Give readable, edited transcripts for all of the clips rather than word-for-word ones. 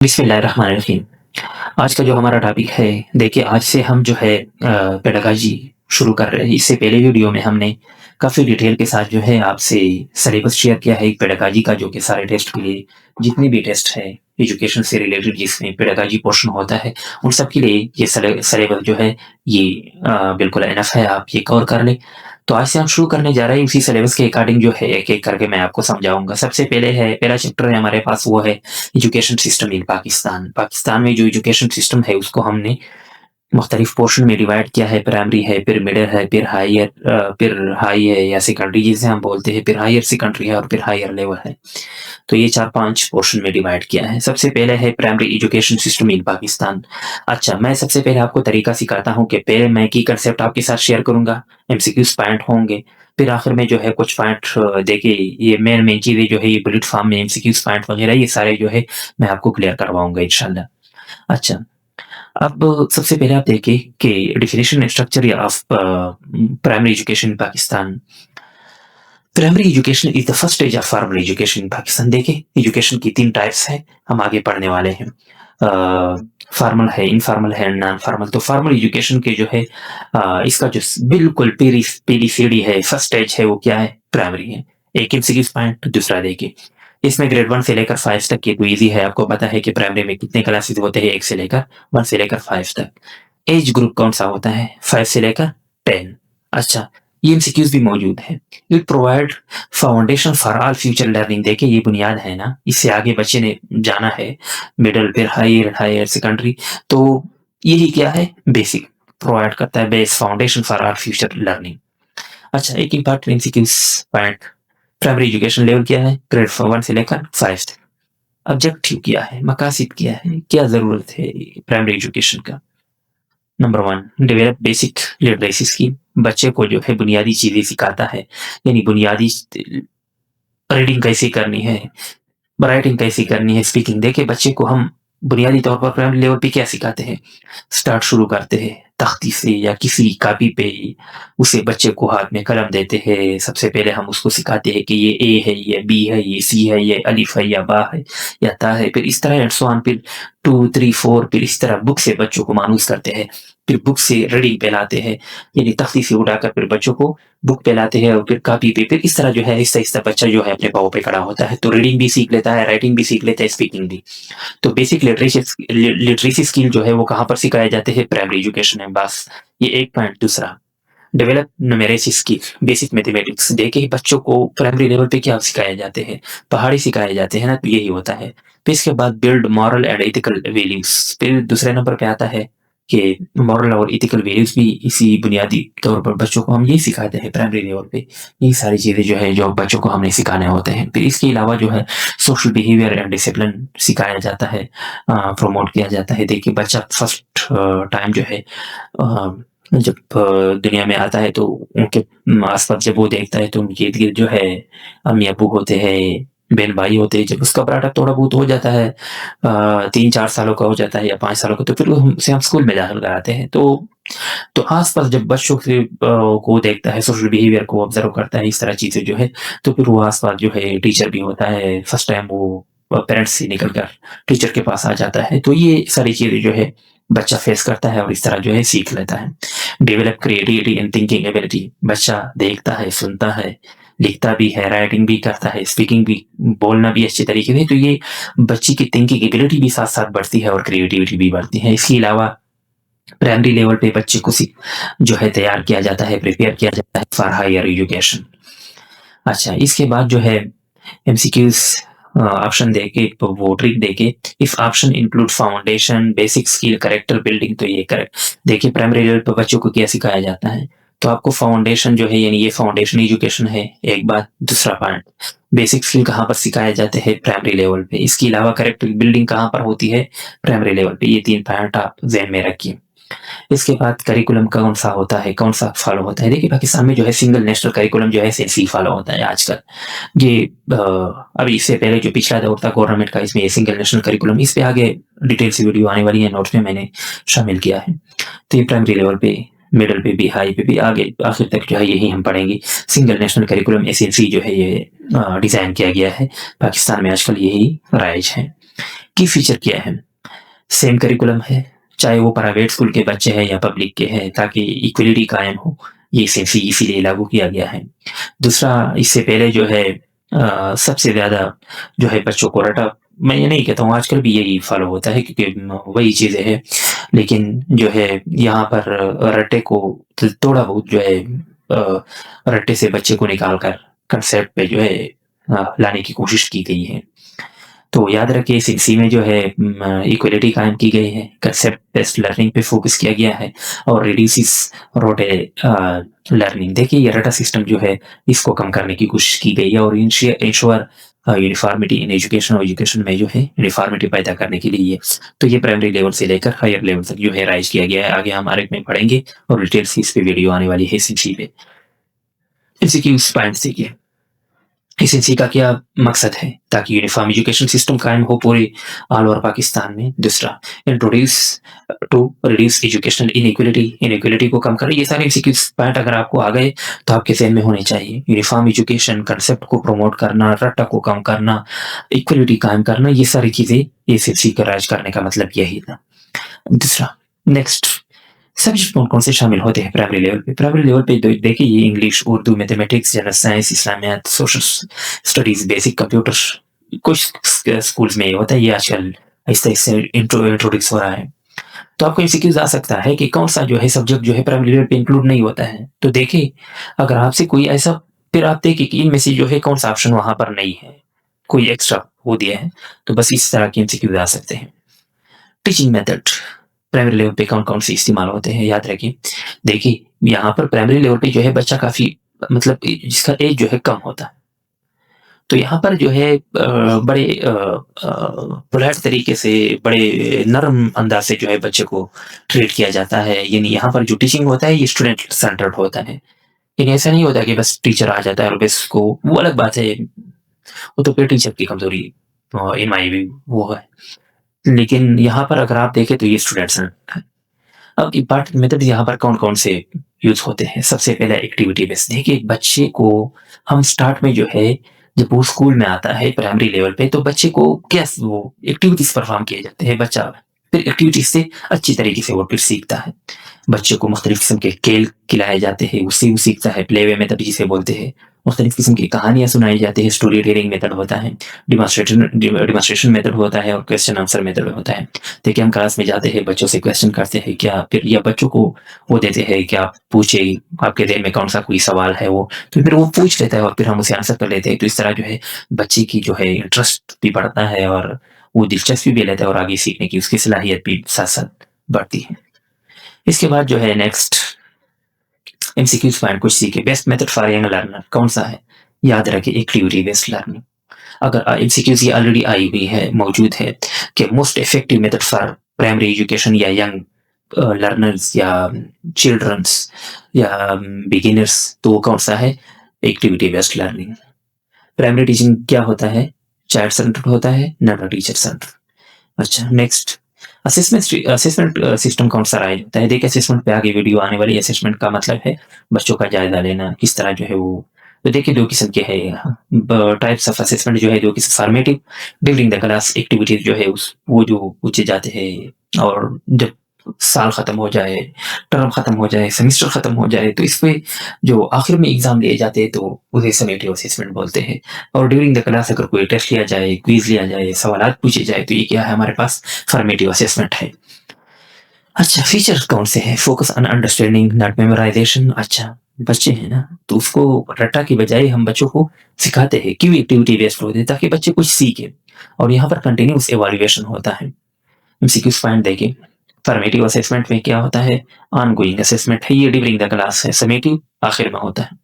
बिस्मिल्लाहिर्रहमानिर्रहीम। आज का जो हमारा टॉपिक है, देखिए आज से हम जो है पेडागॉजी शुरू कर रहे हैं। इससे पहले वीडियो में हमने काफ़ी डिटेल के साथ जो है आपसे सिलेबस शेयर किया है एक पेडागॉजी का, जो कि सारे टेस्ट के लिए जितने भी टेस्ट हैं एजुकेशन से रिलेटेड जिसमें पेडागॉजी पोर्शन होता है, उन सब के लिए ये सिलेबस जो है ये बिल्कुल इनफ है, आप ये कवर कर लें। तो आज से हम शुरू करने जा रहे हैं उसी सिलेबस के अकॉर्डिंग जो है एक-एक करके मैं आपको समझाऊँगा। सबसे पहले है पहला चैप्टर है हमारे पास, वो है education system in Pakistan. Pakistan में जो एजुकेशन सिस्टम है उसको हमने मुख्तलिफ पोर्शन में डिवाइड किया है। प्राइमरी है, फिर मिडिल है, फिर हाई है या सेकेंडरी जिसे हम बोलते हैं, फिर हायर सेकेंडरी है और फिर हायर लेवल है। तो ये 4-5 पोर्शन में डिवाइड किया है। सबसे पहले है primary education system in Pakistan. अच्छा, मैं सबसे पहले आपको तरीका सिखाता हूँ कि पहले मैं की कंसेप्ट आपके साथ शेयर करूँगा, एमसीक्यूज़ पॉइंट होंगे, फिर आखिर में जो है कुछ पॉइंट देखिए ये मेन चीज़ें जो है ये बुलेट फॉर्म में एमसीक्यूज़ पॉइंट वगैरह ये सारे जो है मैं आपको क्लियर करवाऊँगा इंशाल्लाह। अच्छा, अब सबसे पहले आप देखिए कि डेफिनिशन स्ट्रक्चर या of primary education in Pakistan. Primary education is the first stage of formal education in Pakistan. देखिए एजुकेशन की 3 टाइप्स हैं, हम आगे पढ़ने वाले हैं। फॉर्मल है, इनफॉर्मल है, नॉन फॉर्मल। तो फॉर्मल एजुकेशन के जो है इसका जो बिल्कुल पहली सीढ़ी है, फर्स्ट स्टेज है, वो क्या है? प्राइमरी है। एक एमसीक्यू पॉइंट, दूसरा देखिए इसमें ग्रेड 1 से लेकर 5 तक की तो ईजी है। आपको पता है कि प्राइमरी में कितने क्लासेस होते हैं, 1 से लेकर 1 से लेकर 5 तक। एज ग्रुप कौन सा होता है? 5 से लेकर 10। अच्छा, ये एमसीक्यूज भी मौजूद है। It provide foundation for all future learning. देखिए ये बुनियाद है ना, इससे आगे बच्चे ने जाना है, मिडिल फिर हायर, हायर सेकेंडरी। तो यही क्या है? बेसिक प्रोवाइड करता है, base foundation for all future learning. अच्छा, एक important MCQs point, primary education level क्या है? ग्रेड 1 से लेकर 5 तक। ऑब्जेक्टिव क्या है? मकासद क्या है? क्या जरूरत है प्राइमरी एजुकेशन का? Number 1, develop basic literacy skill. बच्चे को जो है बुनियादी चीजें सिखाता है, यानी बुनियादी रीडिंग कैसे करनी है, राइटिंग कैसे करनी है, स्पीकिंग। देखिए बच्चे को हम बुनियादी तौर पर प्राइमरी लेवल पे क्या सिखाते हैं? स्टार्ट शुरू करते हैं तख्ती से या किसी कापी पे, उसे बच्चे को हाथ में कलम देते हैं। सबसे पहले हम उसको सिखाते हैं कि ये ए है, ये बी है, ये सी है, ये अलिफ है या बा है या ता है, फिर इस तरह एंड सो ऑन। फिर 2, 3, 4 फिर इस तरह बुक से बच्चों को मानूस करते हैं, फिर बुक से रीडिंग पे लाते हैं, यानी तख्ती से उठाकर फिर बच्चों को बुक पे लाते हैं और फिर कापी पे। फिर इस तरह जो है आहिस्ता-आहिस्ता बच्चा जो है अपने पाँव पे खड़ा होता है। तो रीडिंग भी सीख लेता है, राइटिंग भी सीख लेता है, स्पीकिंग भी। तो बेसिक लिटरेसी स्किल जो है वो कहाँ पर सिखाए जाते हैं? प्राइमरी एजुकेशन में। बस ये एक पॉइंट। दूसरा, develop numeracy skill, basic mathematics. देखिए बच्चों को प्राइमरी लेवल पे क्या सिखाए जाते हैं? पहाड़ी सिखाए जाते हैं ना, तो यही होता है। फिर इसके बाद build moral and ethical values. फिर दूसरे नंबर पे आता है कि मॉरल और एथिकल वैल्यूज भी इसी बुनियादी तौर पर बच्चों को हम यही सिखाते हैं प्राइमरी लेवल पे। यही सारी चीजें जो है जो बच्चों को हमने सिखाने होते हैं। फिर इसके अलावा जो है सोशल बिहेवियर एंड डिसिप्लिन सिखाया जाता है, प्रमोट किया जाता है। देखिए बच्चा फर्स्ट टाइम जो है जब दुनिया में आता है तो उनके आस-पास जब वो देखता है तो उनके इर्द-गिर्द जो है अम्मी-अब्बू होते हैं, बहन-भाई होते हैं। जब उसका बड़ा थोड़ा बहुत हो जाता है, 3-4 सालों का हो जाता है या 5 सालों का, तो फिर उसे हम स्कूल में दाखिल कराते हैं। तो आस-पास जब बच्चों से को देखता है, सोशल बिहेवियर को ऑब्ज़र्व करता है, इस तरह चीज़ें जो है, तो फिर वो आस-पास जो है टीचर भी होता है। फर्स्ट टाइम वो पेरेंट्स से निकल कर टीचर के पास आ जाता है। तो ये सारी चीज़ें जो है बच्चा फेस करता है और इस तरह जो है सीख लेता है। Develop creativity and thinking ability. बच्चा देखता है, सुनता है, लिखता भी है, राइटिंग भी करता है, स्पीकिंग भी, बोलना भी अच्छे तरीके से। तो ये बच्चे की थिंकिंग एबिलिटी भी साथ-साथ बढ़ती है और क्रिएटिविटी भी बढ़ती है। इसके अलावा प्राइमरी लेवल पे बच्चे को जो है तैयार किया जाता है, प्रिपेयर किया जाता है फॉर हायर एजुकेशन। अच्छा, इसके बाद जो है एमसीक्यूज़ ऑप्शन देके तो वो ट्रिक देके, if option include foundation, basic skill, character building. तो ये करेक्ट। देखिए प्राइमरी लेवल पे बच्चों को क्या सिखाया जाता है? तो आपको फाउंडेशन जो है यानी ये फाउंडेशन एजुकेशन है, एक बात। दूसरा पॉइंट, बेसिक स्किल कहाँ पर सिखाए जाते हैं? प्राइमरी लेवल पे। इसके अलावा कैरेक्टर बिल्डिंग कहाँ पर होती है? प्राइमरी लेवल पे। ये 3 पॉइंट आप ज़हन में रखिए। इसके बाद करिकुलम कौन सा होता है, कौन सा फॉलो होता है? देखिए पाकिस्तान में जो है सिंगल नेशनल करिकुलम जो है एसएनसी फॉलो होता है आजकल। ये अभी इससे पहले जो पिछला दौर था गवर्नमेंट का, इसमें ये सिंगल नेशनल करिकुलम, इस पे आगे डिटेल से वीडियो आने वाली है, नोट्स में मैंने शामिल किया है। तो ये प्राइमरी लेवल पे, मिडल पे भी, हाई पे भी, आगे आखिर तक जो है यही हम पढ़ेंगे। सिंगल नेशनल करिकुलम एसएनसी जो है ये डिजाइन किया गया है। पाकिस्तान में आजकल यही राइज है। की फीचर क्या है? सेम करिकुलम है, चाहे वो प्राइवेट स्कूल के बच्चे हैं या पब्लिक के हैं, ताकि इक्वलिटी कायम हो, ये सिर्फ़ इसीलिए लागू किया गया है। दूसरा, इससे पहले जो है सबसे ज़्यादा जो है बच्चों को रटा, मैं ये नहीं कहता हूँ, आजकल भी यही फ़ॉलो होता है क्योंकि वही चीज़ें हैं, लेकिन जो है यहाँ पर रट्टे को थोड़ा बहुत जो है रट्टे से बच्चे को निकाल कर कंसेप्ट पे जो है लाने की कोशिश की गई है। तो याद रखिए इस इसी में जो है इक्वलिटी कायम की गई है, कंसेप्ट बेस्ड लर्निंग पे फोकस किया गया है और रिड्यूसेस रोटे लर्निंग। देखिए ये रटा सिस्टम जो है इसको कम करने की कोशिश की गई है और इंश्योर यूनिफॉर्मिटी इन एजुकेशन और एजुकेशन में जो है यूनिफॉर्मिटी पैदा करने के लिए। तो ये प्राइमरी लेवल से लेकर हायर लेवल तक जो है राइज किया गया है। आगे हम आगे में पढ़ेंगे और डिटेल से इस पे वीडियो आने वाली है इसी पे। एमसीक्यूज पॉइंट्स देखिए, एसएससी का क्या मकसद है? ताकि यूनिफॉर्म एजुकेशन सिस्टम कायम हो पूरे ऑल ओवर पाकिस्तान में। दूसरा, introduce to reduce educational inequality को कम करें। ये सारे एमसीक्यूज पॉइंट अगर आपको आ गए तो आपके ज़हन में होने चाहिए। यूनिफॉर्म एजुकेशन कंसेप्ट को प्रमोट करना, रट्टा को कम करना, इक्वलिटी कायम करना, ये सारी चीज़ें एसएससी का राज करने का मतलब यही था। दूसरा, नेक्स्ट, सब्जेक्ट कौन-कौन से शामिल होते हैं प्राइमरी लेवल पे? प्राइमरी लेवल पे देखिए ये English, Urdu, mathematics, general science, Islamiyat, social studies, basic computer, कुछ स्कूल्स में ये होता है, ये आजकल आहिस्ता-आहिस्ता इंट्रोड्यूस हो रहा है। तो आपको एमसीक्यूज़ आ सकता है कि कौन-सा जो है सब्जेक्ट जो है प्राइमरी लेवल पे इंक्लूड नहीं होता है। तो देखिए, अगर आपसे कोई ऐसा, फिर आप देखिए कि इनमें से जो है कौन-सा ऑप्शन वहाँ पर नहीं है, कोई एक्स्ट्रा वो दिया है, तो बस इस तरह के एमसीक्यूज़ आ सकते हैं। टीचिंग मेथड प्राइमरी लेवल पे कौन-कौन से इस्तेमाल होते हैं, याद रखिए। देखिए, यहाँ पर प्राइमरी लेवल पे जो है बच्चा काफ़ी मतलब जिसका एज जो है कम होता है। तो यहाँ पर जो है बड़े पोलाइट तरीके से, बड़े नरम अंदाज़ से जो है बच्चे को ट्रीट किया जाता है। यानी यहाँ पर जो टीचिंग होता है ये स्टूडेंट सेंटर्ड होता है। यानी ऐसा नहीं होता कि बस टीचर आ जाता है और बस उसको, वो अलग बात है, वो तो फिर टीचर की कमज़ोरी इन माय व्यू वो है। लेकिन यहाँ पर अगर आप देखें तो ये स्टूडेंट्स हैं। अब इम्पॉर्टेंट मेथड यहाँ पर कौन-कौन से यूज़ होते हैं? सबसे पहला एक्टिविटी बेस्ड। देखिए बच्चे को हम स्टार्ट में जो है, जब वो स्कूल में आता है प्राइमरी लेवल पे, तो बच्चे को क्या वो एक्टिविटीज़ परफ़ॉर्म किए जाते हैं। बच्चा फिर एक्टिविटीज़ से अच्छी तरीके से वो फिर सीखता है। बच्चे को मुख्तलिफ़ किस्म के खेल खिलाए जाते हैं, उससे वो सीखता है। प्ले वे मेथड जिसे बोलते हैं। मुख्तलिफ़ किस्म की कहानियाँ सुनाई जाती हैं, स्टोरी टेलिंग मेथड होता है, डेमोंस्ट्रेशन मेथड होता है और क्वेश्चन आंसर मेथड होता है। देखिए हम क्लास में जाते हैं, बच्चों से क्वेश्चन करते हैं क्या, फिर या बच्चों को वो देते हैं कि आप पूछिए, आपके ज़हन में कौन-सा कोई सवाल है वो, तो फिर वो पूछ लेता है और फिर हम उसे आंसर कर लेते हैं। तो इस तरह जो है बच्चे की जो है इंटरेस्ट भी बढ़ता है और वो दिलचस्पी भी लेता है और आगे सीखने की उसकी सलाहियत भी साथ-साथ बढ़ती है। इसके बाद जो है नेक्स्ट एमसीक्यूज़ पॉइंट कुछ सीखे। Best method for young learner कौन-सा है? याद रखिए एक्टिविटी बेस्ड लर्निंग। अगर एमसीक्यूज़ ये ऑलरेडी आई हुई है, मौजूद है कि most effective method for primary education या यंग लर्नर्स या चिल्ड्रंस या बिगिनर्स, तो वो कौन-सा है? Activity based learning. Primary teaching क्या होता है? चाइल्ड सेंटर्ड होता है, नॉट टीचर सेंटर्ड। अच्छा नेक्स्ट, असेसमेंट सिस्टम कौन-सा राइज होता है? देखिए असेसमेंट पे आगे वीडियो आने वाली है। असेसमेंट का मतलब है बच्चों का जायज़ा लेना, किस तरह जो है वो, तो देखिए 2 किस्म के हैं टाइप्स ऑफ असेसमेंट जो है, 2 किस्म formative during the class activities जो है उस वो जो पूछे जाते हैं और जब साल खत्म हो जाए, टर्म खत्म हो जाए, सेमेस्टर खत्म हो जाए, तो इसपे जो आखिर में एग्ज़ाम लिए जाते हैं तो उसे समेटिव असेसमेंट बोलते हैं। और ड्यूरिंग द क्लास अगर कोई टेस्ट लिया जाए, क्विज़ लिया जाए, सवालात पूछे जाए, तो ये क्या है हमारे पास? फॉर्मेटिव असेसमेंट है। अच्छा फीचर्स कौन से हैं? Focus on understanding not memorization. अच्छा बच्चे हैं ना, तो उसको रट्टा की बजाय हम बच्चों को सिखाते हैं, क्यों एक्टिविटी बेस्ड होते हैं, ताकि बच्चे कुछ सीखें और यहाँ पर कंटीन्यूअस इवैल्यूएशन होता है। एमसीक्यूज़ पॉइंट देखिए, फॉर्मेटिव असेसमेंट में क्या होता है? ऑनगोइंग असेसमेंट है, ये ड्यूरिंग द क्लास है। समेटिव आखिर में होता है।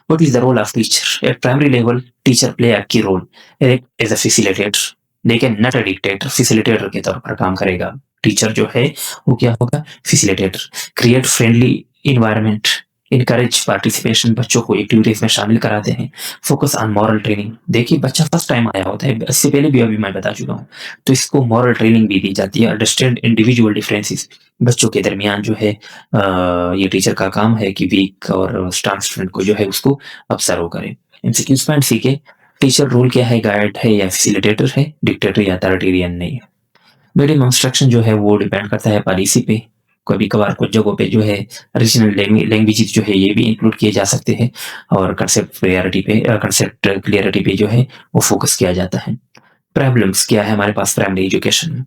What is the role of teacher? At primary level teacher play a key role as a facilitator. लेकिन नॉट अ डिक्टेटर, फैसिलिटेटर के तौर पर काम करेगा। टीचर जो है वो क्या होगा? Facilitator. Create friendly environment, encourage participation, बच्चों को एक्टिविटीज़ में शामिल कराते हैं। Focus on moral training. देखिए बच्चा फर्स्ट टाइम आया होता है, इससे पहले भी अभी मैं बता चुका हूँ, तो इसको मॉरल ट्रेनिंग भी दी जाती है। अंडरस्टैंड इंडिविजुअल डिफरेंसेस, बच्चों के दरमियान जो है ये टीचर का काम है कि वीक और स्ट्रांग स्टूडेंट को जो है उसको ऑब्जर्व करे। एमसीक्यूज़ पॉइंट सीखे, टीचर रोल क्या है, गाइड है या फैसिलिटेटर है, डिक्टेटर या अथॉरिटेरियन नहीं है। मीडियम इंस्ट्रक्शन जो है वो डिपेंड करता है पॉलिसी पे। कभी कभार कुछ जगहों पे जो है रीजनल लैंग्वेजेस जो है ये भी इंक्लूड किए जा सकते हैं, और कंसेप्ट क्लियरिटी पे जो है वो फोकस किया जाता है। प्रॉब्लम्स क्या है हमारे पास प्राइमरी एजुकेशन में?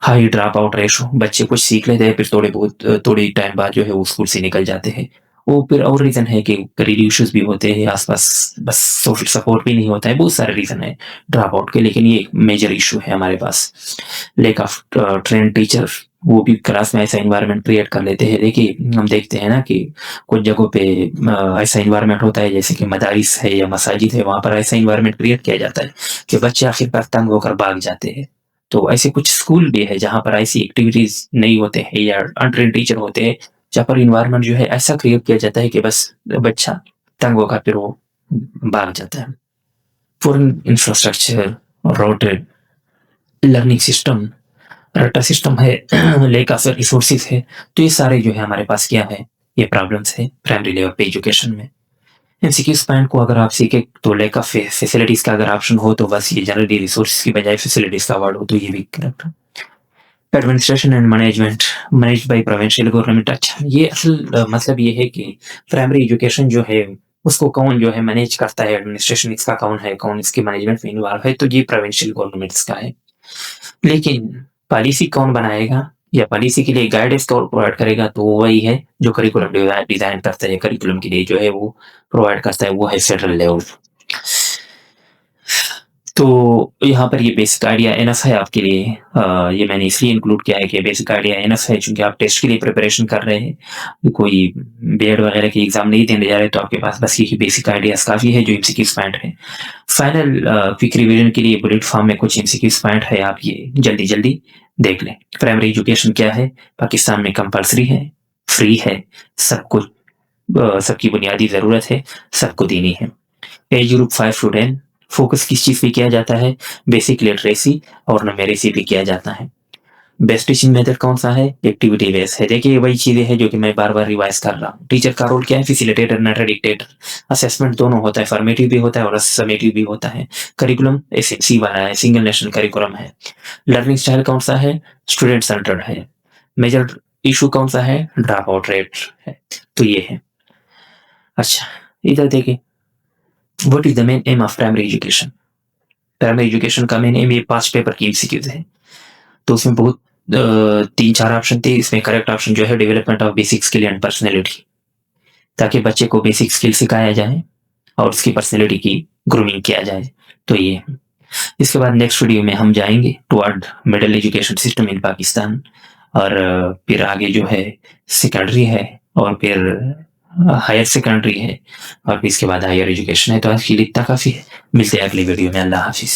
हाई ड्रॉप आउट रेशो, बच्चे कुछ सीख लेते हैं फिर थोड़ी टाइम बाद जो है वो स्कूल से निकल जाते हैं। वो फिर और रीजन है कि घरेलू इश्यूज भी होते हैं आसपास, बस सोशल सपोर्ट भी नहीं होता है, बहुत सारे रीजन है ड्रॉप आउट के, लेकिन ये एक मेजर इशू है हमारे पास। लैक ऑफ ट्रेन टीचर, वो भी क्लास में ऐसा इन्वायरमेंट क्रिएट कर लेते हैं। देखिए हम देखते हैं ना कि कुछ जगहों पे ऐसा इन्वायरमेंट होता है जैसे कि मदारिस है या मसाजिद है, वहां पर ऐसा इन्वायरमेंट क्रिएट किया जाता है कि बच्चे आखिरकार तंग होकर भाग जाते हैं। तो ऐसे कुछ स्कूल भी है जहाँ पर ऐसी एक्टिविटीज नहीं होते हैं या अनट्रेन टीचर होते हैं, जहाँ पर इन्वायरमेंट जो है ऐसा क्रिएट किया जाता है कि बस बच्चा तंग होकर फिर वो भाग जाता है। Foreign infrastructure, rote learning system, रट्टा सिस्टम है, लेक ऑफ रिसोर्सेज है, तो ये सारे जो है हमारे पास क्या है, ये प्रॉब्लम्स है प्राइमरी लेवल पे एजुकेशन में। एमसीक्यू स्पैन को अगर आप सीखे तो लैक ऑफ फैसिलिटीज का अगर ऑप्शन हो तो बस ये जनरली रिसोर्सेज की बजाय फैसिलिटीज का वर्ड हो तो ये भी करेक्ट है। Administration and management manage by provincial government. अच्छा, ये असल मतलब ये है कि प्राइमरी एजुकेशन जो है उसको कौन जो है मैनेज करता है, एडमिनिस्ट्रेशन इसका कौन है, कौन इसके मैनेजमेंट में इन्वॉल्व है, तो ये प्रोविंशियल गवर्नमेंट्स का है। लेकिन पॉलिसी कौन बनाएगा या पॉलिसी के लिए गाइडेंस कौन प्रोवाइड करेगा, तो वही है जो करिकुलम डिजाइन करता है, करिकुलम के लिए जो है वो प्रोवाइड करता है, वो है फेडरल लेवल। तो यहाँ पर ये बेसिक आइडिया एनफ है आपके लिए। ये मैंने इसलिए इंक्लूड किया है कि बेसिक आइडिया एनफ है, क्योंकि आप टेस्ट के लिए प्रिपरेशन कर रहे हैं, कोई बीएड वगैरह के एग्जाम नहीं देने जा रहे, तो आपके पास बस ये बेसिक आइडियाज काफी है जो एमसीक्यू पॉइंट है। फाइनल क्विक रिवीजन के लिए बुलेट फॉर्म में कुछ एमसीक्यू पॉइंट है, आप ये जल्दी जल्दी देख लें। प्राइमरी एजुकेशन क्या है? पाकिस्तान में कंपल्सरी है, फ्री है, सबको सबकी बुनियादी जरूरत है, सबको देनी है। एज ग्रुप 5 to 10, फोकस किस चीज पे किया जाता है? बेसिक लिटरेसी और न्यूमेरेसी पे किया जाता है। बेस्ट टीचिंग मेथड कौन सा है? एक्टिविटी बेस्ड है। देखिए वही चीजें हैं जो कि मैं बार बार रिवाइज कर रहा हूँ। टीचर का रोल क्या है? Facilitator not dictator. असेसमेंट दोनों होता है, फॉर्मेटिव भी होता है और समेटिव भी होता है। करिकुलम एसएनसी वाला है, सिंगल नेशनल करिकुलम है। लर्निंग स्टाइल कौन सा है? स्टूडेंट सेंटर्ड है। मेजर इशू कौन सा है? ड्रॉप आउट रेट है। तो ये है। अच्छा, इधर देखिए, what is the main M of primary education? Primary education का मेन एम, ये 5 पेपर की एमसीक्यूज है, तो उसमें बहुत 3-4 ऑप्शन थे। इसमें करेक्ट ऑप्शन जो है development of basic skill and personality, ताकि बच्चे को बेसिक स्किल सिखाया जाए और उसकी पर्सनैलिटी की ग्रूमिंग किया जाए। तो ये इसके बाद नेक्स्ट वीडियो में हम जाएंगे toward middle education system in Pakistan, और फिर आगे जो है सेकेंडरी है, और फिर हायर सेकेंडरी है, और फिर इसके बाद हायर एजुकेशन है। तो आज के लिए इतना काफी है, मिलते हैं अगली वीडियो में। अल्लाह हाफिज।